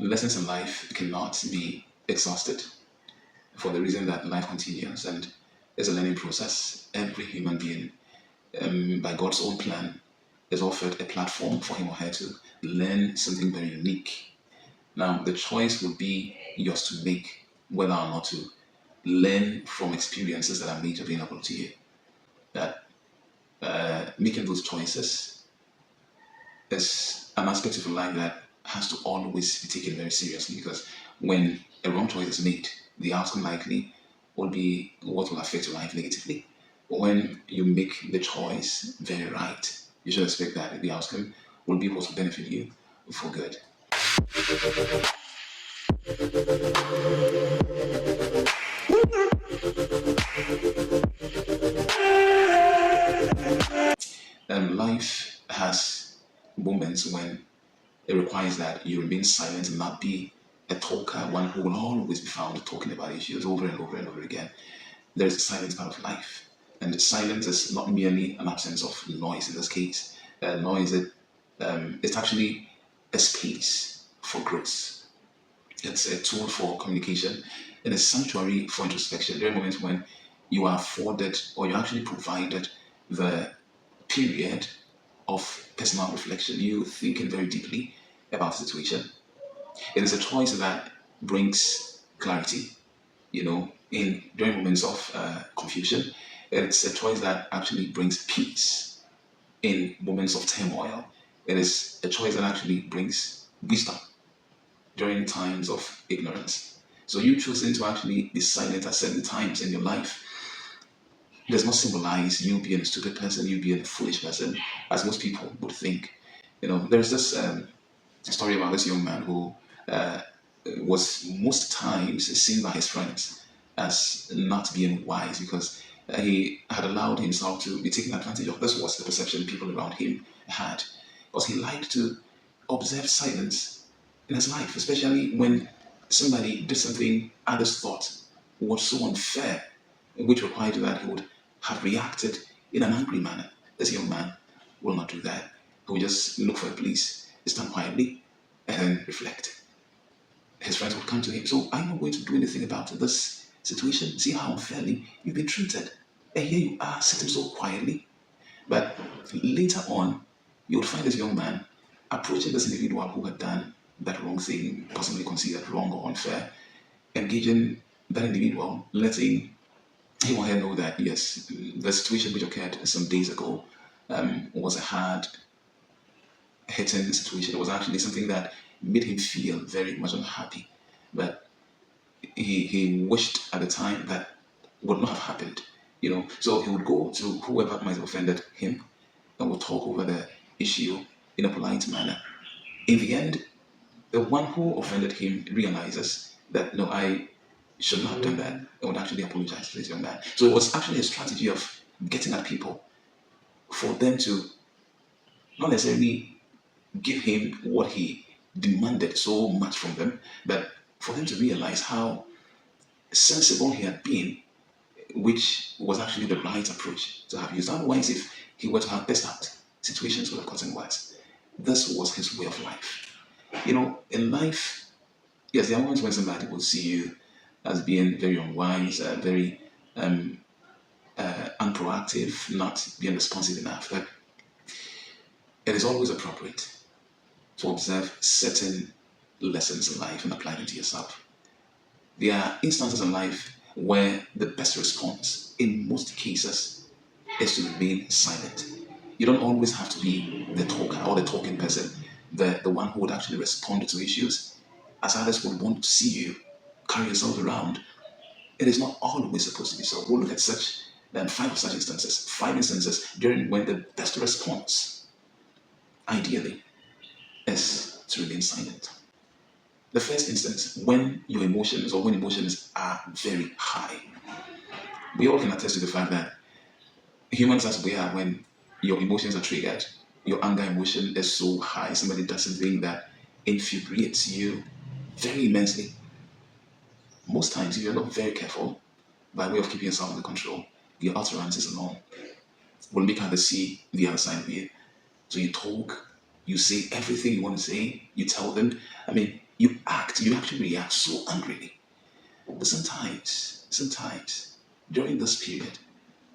Lessons in life cannot be exhausted for the reason that life continues and is a learning process. Every human being, by God's own plan, is offered a platform for him or her to learn something very unique. Now, the choice will be yours to make whether or not to learn from experiences that are made available to you. That making those choices is an aspect of life that has to always be taken very seriously, because when a wrong choice is made, the outcome likely will be what will affect your life negatively. But when you make the choice very right, you should expect that the outcome will be what will benefit you for good. Life has moments when it requires that you remain silent and not be a talker, one who will always be found talking about issues over and over and over again. There is a silent part of life, and silence is not merely an absence of noise in this case. Noise, it's actually a space for growth. It's a tool for communication and a sanctuary for introspection. There are moments when you are afforded or you're actually provided the period of personal reflection, you thinking very deeply about the situation. It is a choice that brings clarity, in during moments of confusion. It's a choice that actually brings peace in moments of turmoil. It is a choice that actually brings wisdom during times of ignorance. So you choosing to actually be silent at certain times in your life does not symbolize you being a stupid person, you being a foolish person, as most people would think. There's this story about this young man who was most times seen by his friends as not being wise, because he had allowed himself to be taken advantage of. This was the perception people around him had, because he liked to observe silence in his life, especially when somebody did something others thought was so unfair, which required that he would have reacted in an angry manner. This young man will not do that. He will just look for a place, stand quietly, and then reflect. His friends would come to him. So, are you not going to do anything about this situation? See how unfairly you've been treated. And here you are sitting so quietly. But later on, you would find this young man approaching this individual who had done that wrong thing, possibly considered wrong or unfair, engaging that individual, letting him or her know that yes, the situation which occurred some days ago was a hard hitting situation. It was actually something that made him feel very much unhappy. But he wished at the time that would not have happened. So he would go to whoever might have offended him and would talk over the issue in a polite manner. In the end, the one who offended him realizes that no, I should not have done that. I would actually apologize to this young man. So it was actually a strategy of getting at people for them to not necessarily give him what he demanded so much from them, but for them to realize how sensible he had been, which was actually the right approach to have used. Otherwise, if he were to have pissed out, situations would have gotten worse. This was his way of life. In life, yes, there are moments when somebody will see you as being very unwise, very unproactive, not being responsive enough. But it is always appropriate to observe certain lessons in life and apply them to yourself. There are instances in life where the best response, in most cases, is to remain silent. You don't always have to be the talker or the talking person, the one who would actually respond to issues, as others would want to see you carry yourself around. It is not always supposed to be so. We'll look at five of such instances, five instances during when the best response, ideally, is to remain silent. The first instance, when your emotions or when emotions are very high. We all can attest to the fact that humans as we are, when your emotions are triggered, your anger emotion is so high, somebody does something that infuriates you very immensely. Most times, if you're not very careful, by way of keeping yourself under control, your utterances alone will make others see the other side of you. So you talk, you say everything you want to say, you tell them. I mean, you actually react so angrily. But sometimes, during this period,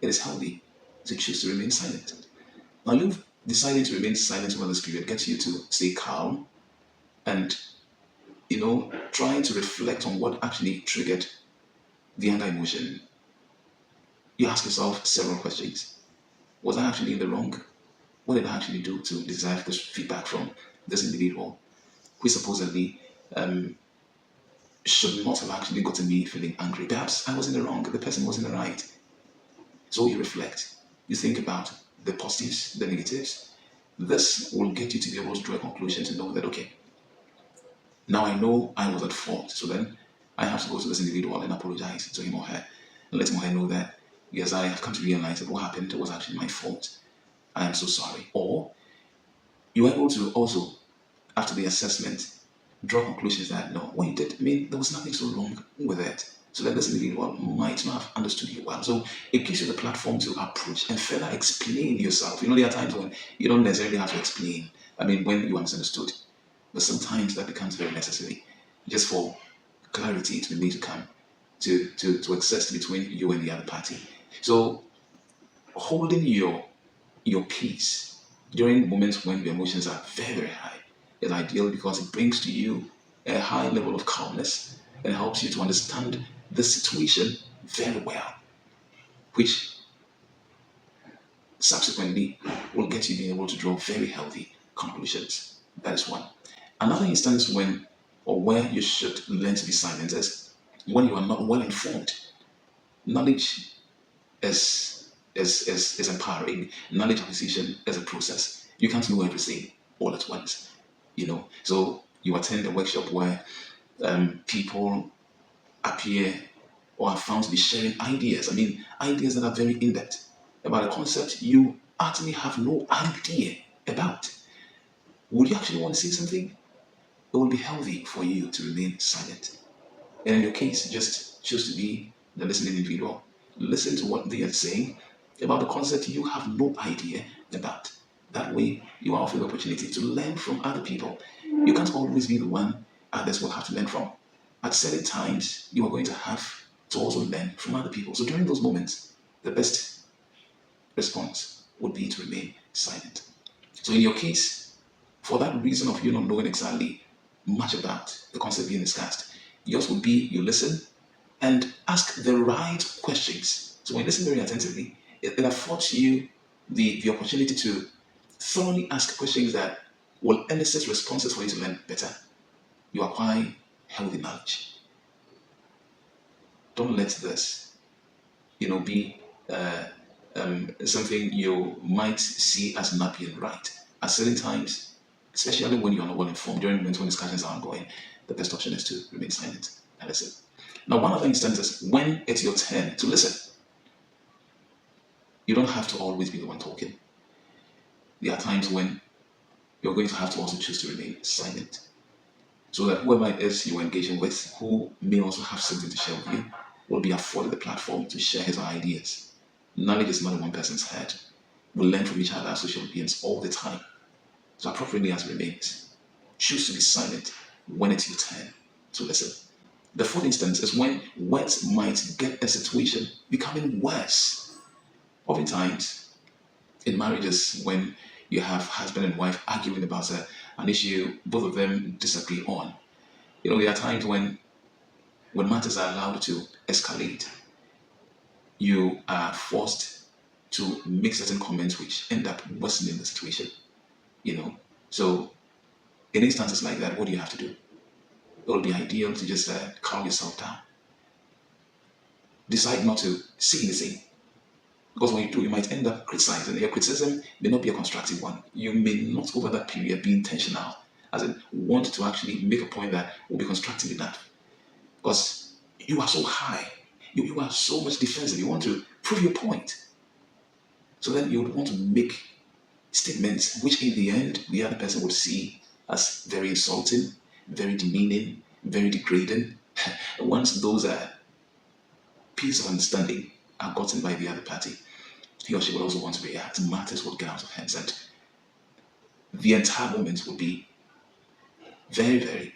it is healthy to choose to remain silent. Now, you've decided to remain silent over this period gets you to stay calm and, trying to reflect on what actually triggered the anger emotion. You ask yourself several questions. Was I actually in the wrong? What did I actually do to deserve this feedback from this individual who supposedly should not have actually gotten me feeling angry? Perhaps I was in the wrong, the person was in the right. So you reflect, you think about the positives, the negatives. This will get you to be able to draw a conclusion to know that, okay, now I know I was at fault. So then I have to go to this individual and apologize to him or her and let him or her know that, yes, I have come to realize that what happened was actually my fault. I am so sorry. Or you are able to also, after the assessment, draw conclusions that no, what you did, I mean, there was nothing so wrong with it. So that this individual might not have understood you well. So it gives you the platform to approach and further explain yourself. There are times when you don't necessarily have to explain. I mean, when you are misunderstood. But sometimes that becomes very necessary, just for clarity to be made to come to exist between you and the other party. So holding your peace during moments when your emotions are very, very high is ideal because it brings to you a high level of calmness and helps you to understand the situation very well, which subsequently will get you being able to draw very healthy conclusions. That is one. Another instance when or where you should learn to be silent is when you are not well informed. Knowledge is empowering. Knowledge acquisition is a process. You can't know everything all at once. So you attend a workshop where people appear or are found to be sharing ideas. I mean, ideas that are very in-depth about a concept you actually have no idea about. Would you actually want to say something? It will be healthy for you to remain silent. And in your case, just choose to be the listening individual. Listen to what they are saying about the concept you have no idea about. That way, you are offered the opportunity to learn from other people. You can't always be the one others will have to learn from. At certain times, you are going to have to also learn from other people. So during those moments, the best response would be to remain silent. So in your case, for that reason of you not knowing exactly much about the concept being discussed, yours would be you listen and ask the right questions. So when you listen very attentively, it affords you the opportunity to thoroughly ask questions that will elicit responses for you to learn better. You acquire healthy knowledge. Don't let this, be something you might see as not being right. At certain times, especially when you're not well informed, during moments when discussions are ongoing, the best option is to remain silent and listen. Now, one other instance is when it's your turn to listen. You don't have to always be the one talking. There are times when you're going to have to also choose to remain silent. So that whoever it is you're engaging with, who may also have something to share with you, will be afforded the platform to share his ideas. Knowledge is not in one person's head. We learn from each other as social beings all the time. So appropriately as remains, choose to be silent when it's your turn to listen. The fourth instance is when words might get a situation becoming worse. Oftentimes, in marriages, when you have husband and wife arguing about an issue both of them disagree on, there are times when matters are allowed to escalate, you are forced to make certain comments which end up worsening the situation. You know, so in instances like that, what do you have to do? It would be ideal to just calm yourself down. Decide not to say anything. Because when you do, you might end up criticizing. Your criticism may not be a constructive one. You may not, over that period, be intentional, as in want to actually make a point that will be constructive enough. Because you are so high, you are so much defensive. You want to prove your point. So then you would want to make statements which, in the end, the other person would see as very insulting, very demeaning, very degrading. Once those pieces of understanding are gotten by the other party, he or she would also want to react. Matters will get out of hands, and the entire moment will be very, very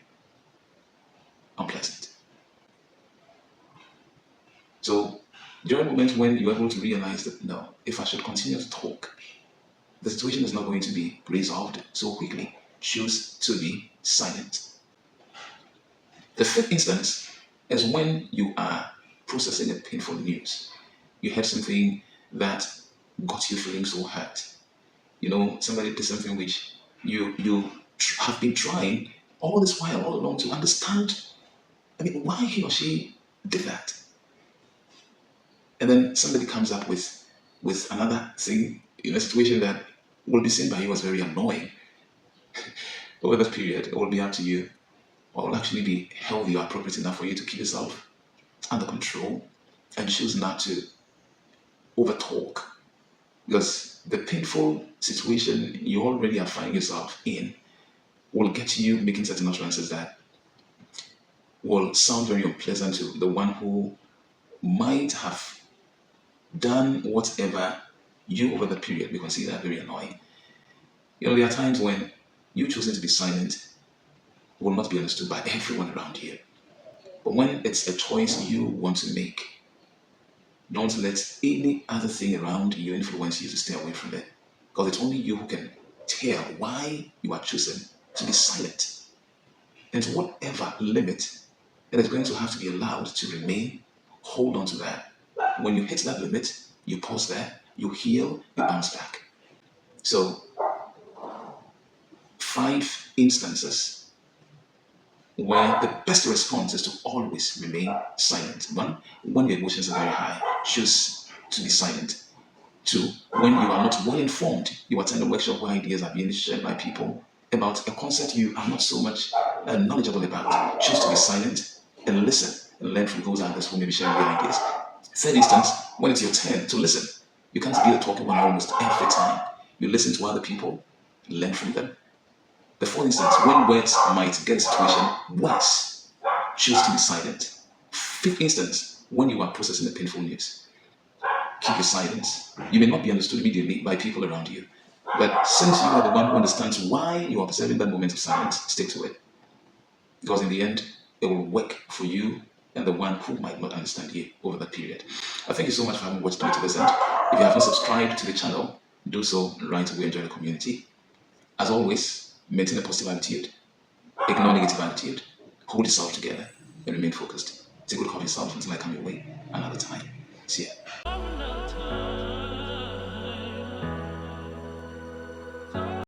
So there are moments when you're able to realize that no, if I should continue to talk, the situation is not going to be resolved so quickly. Choose to be silent. The fifth instance is when you are processing a painful news. You heard something that got you feeling so hurt. You know, somebody did something which you have been trying all this while, all along, to understand. I mean, why he or she did that, and then somebody comes up with another thing in a situation that will be seen by you as very annoying. Over that period, it will be up to you, or will actually be healthy or appropriate enough for you to keep yourself under control and choose not to overtalk. Because the painful situation you already are finding yourself in will get you making certain utterances that will sound very unpleasant to the one who might have done whatever you over the period may consider very annoying. You know, there are times when you choosing to be silent will not be understood by everyone around you. But when it's a choice you want to make, don't let any other thing around you influence you to stay away from it. Because it's only you who can tell why you are choosing to be silent. And to whatever limit it is going to have to be allowed to remain, hold on to that. When you hit that limit, you pause there, you heal, you bounce back. So, 5 instances where the best response is to always remain silent. 1, when your emotions are very high, choose to be silent. 2, when you are not well informed, you attend a workshop where ideas are being shared by people about a concept you are not so much knowledgeable about. Choose to be silent and listen and learn from those others who may be sharing their ideas. 3rd instance, when it's your turn to listen, you can't be the talking one almost every time. You listen to other people, learn from them. The 4th instance, when words might get a situation worse, choose to be silent. 5th instance, when you are processing the painful news, keep your silence. You may not be understood immediately by people around you, but since you are the one who understands why you are observing that moment of silence, stick to it. Because in the end, it will work for you and the one who might not understand you over that period. I thank you so much for having watched me to this end. If you haven't subscribed to the channel, do so right away and join the community. As always, maintain a positive attitude, ignore negative attitude, hold yourself together, and remain focused. Take good care of yourself until I come your way another time. See ya.